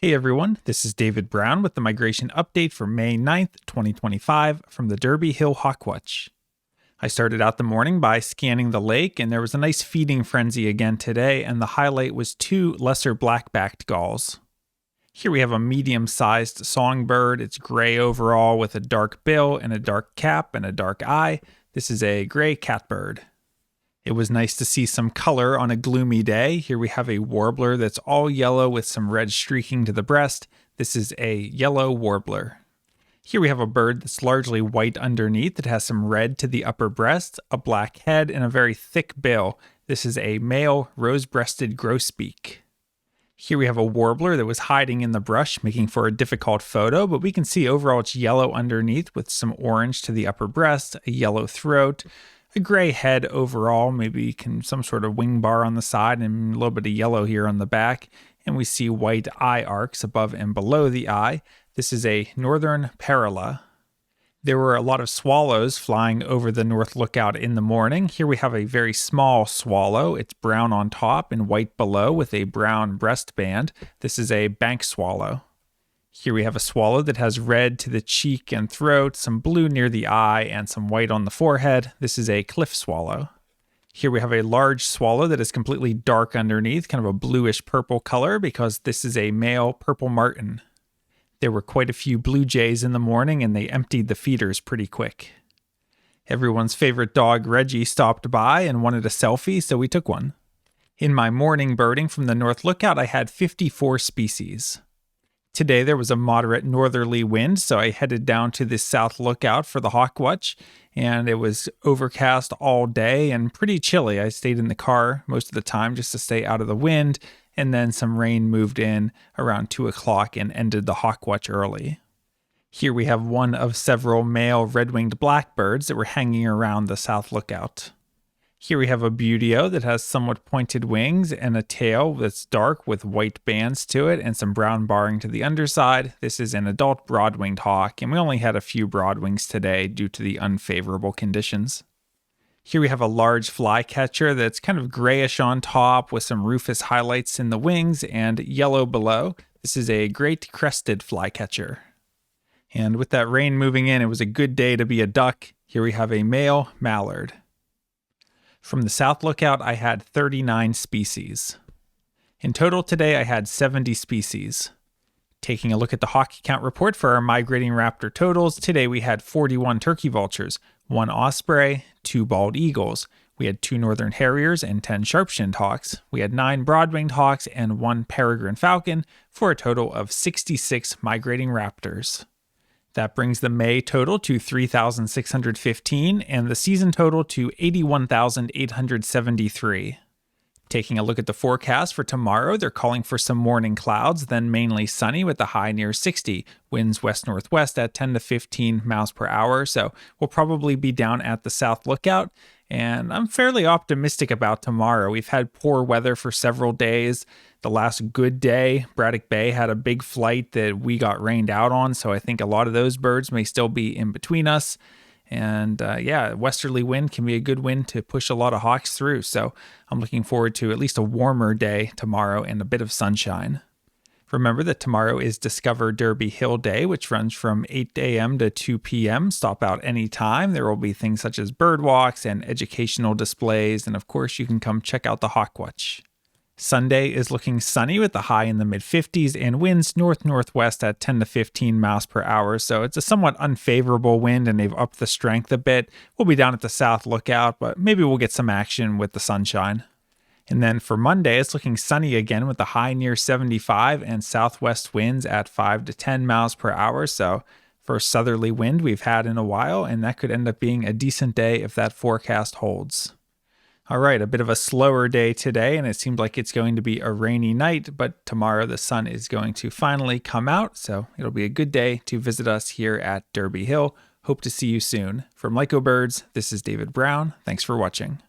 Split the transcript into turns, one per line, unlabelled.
Hey everyone, this is David Brown with the migration update for May 9th, 2025 from the Derby Hill Hawkwatch. I started out the morning by scanning the lake, and there was a nice feeding frenzy again today, and the highlight was two lesser black-backed gulls. Here we have a medium-sized songbird. It's gray overall with a dark bill and a dark cap and a dark eye. This is a gray catbird. It was nice to see some color on a gloomy day. Here we have a warbler that's all yellow with some red streaking to the breast. This is a yellow warbler. Here we have a bird that's largely white underneath. It has some red to the upper breast, a black head, and a very thick bill. This is a male rose-breasted grosbeak. Here we have a warbler that was hiding in the brush, making for a difficult photo, but we can see overall it's yellow underneath with some orange to the upper breast, a yellow throat, a gray head overall, maybe some sort of wing bar on the side, and a little bit of yellow here on the back. And we see white eye arcs above and below the eye. This is a northern parula. There were a lot of swallows flying over the north lookout in the morning. Here we have a very small swallow. It's brown on top and white below with a brown breast band. This is a bank swallow. Here we have a swallow that has red to the cheek and throat, some blue near the eye, and some white on the forehead. This is a cliff swallow. Here we have a large swallow that is completely dark underneath, kind of a bluish purple color, because this is a male purple martin. There were quite a few blue jays in the morning, and they emptied the feeders pretty quick. Everyone's favorite dog, Reggie, stopped by and wanted a selfie, so we took one. In my morning birding from the North Lookout, I had 54 species. Today there was a moderate northerly wind, so I headed down to the South Lookout for the Hawkwatch, and it was overcast all day and pretty chilly. I stayed in the car most of the time just to stay out of the wind, and then some rain moved in around 2 o'clock and ended the Hawkwatch early. Here we have one of several male red-winged blackbirds that were hanging around the South Lookout. Here we have a buteo that has somewhat pointed wings and a tail that's dark with white bands to it and some brown barring to the underside. This is an adult broad-winged hawk, and we only had a few broadwings today due to the unfavorable conditions. Here we have a large flycatcher that's kind of grayish on top with some rufous highlights in the wings and yellow below. This is a great crested flycatcher. And with that rain moving in, it was a good day to be a duck. Here we have a male mallard. From the South Lookout, I had 39 species. In total today, I had 70 species. Taking a look at the hawk count report for our migrating raptor totals, today we had 41 turkey vultures, 1 osprey, 2 bald eagles. We had 2 northern harriers and 10 sharp-shinned hawks. We had 9 broad-winged hawks and 1 peregrine falcon for a total of 66 migrating raptors. That brings the May total to 3,615 and the season total to 81,873. Taking a look at the forecast for tomorrow, they're calling for some morning clouds, then mainly sunny with a high near 60. Winds west-northwest at 10 to 15 miles per hour, so we'll probably be down at the South Lookout. And I'm fairly optimistic about tomorrow. We've had poor weather for several days. The last good day, Braddock Bay had a big flight that we got rained out on, so I think a lot of those birds may still be in between us. And westerly wind can be a good wind to push a lot of hawks through. So I'm looking forward to at least a warmer day tomorrow and a bit of sunshine. Remember that tomorrow is Discover Derby Hill Day, which runs from 8 a.m. to 2 p.m. Stop out anytime. There will be things such as bird walks and educational displays. And of course, you can come check out the Hawkwatch. Sunday is looking sunny with a high in the mid-50s and winds north-northwest at 10 to 15 miles per hour. So it's a somewhat unfavorable wind and they've upped the strength a bit. We'll be down at the South Lookout, but maybe we'll get some action with the sunshine. And then for Monday, it's looking sunny again with a high near 75 and southwest winds at 5 to 10 miles per hour. So first southerly wind we've had in a while, and that could end up being a decent day if that forecast holds. All right, a bit of a slower day today, and it seems like it's going to be a rainy night, but tomorrow the sun is going to finally come out, so it'll be a good day to visit us here at Derby Hill. Hope to see you soon. From Lyco Birds, this is David Brown. Thanks for watching.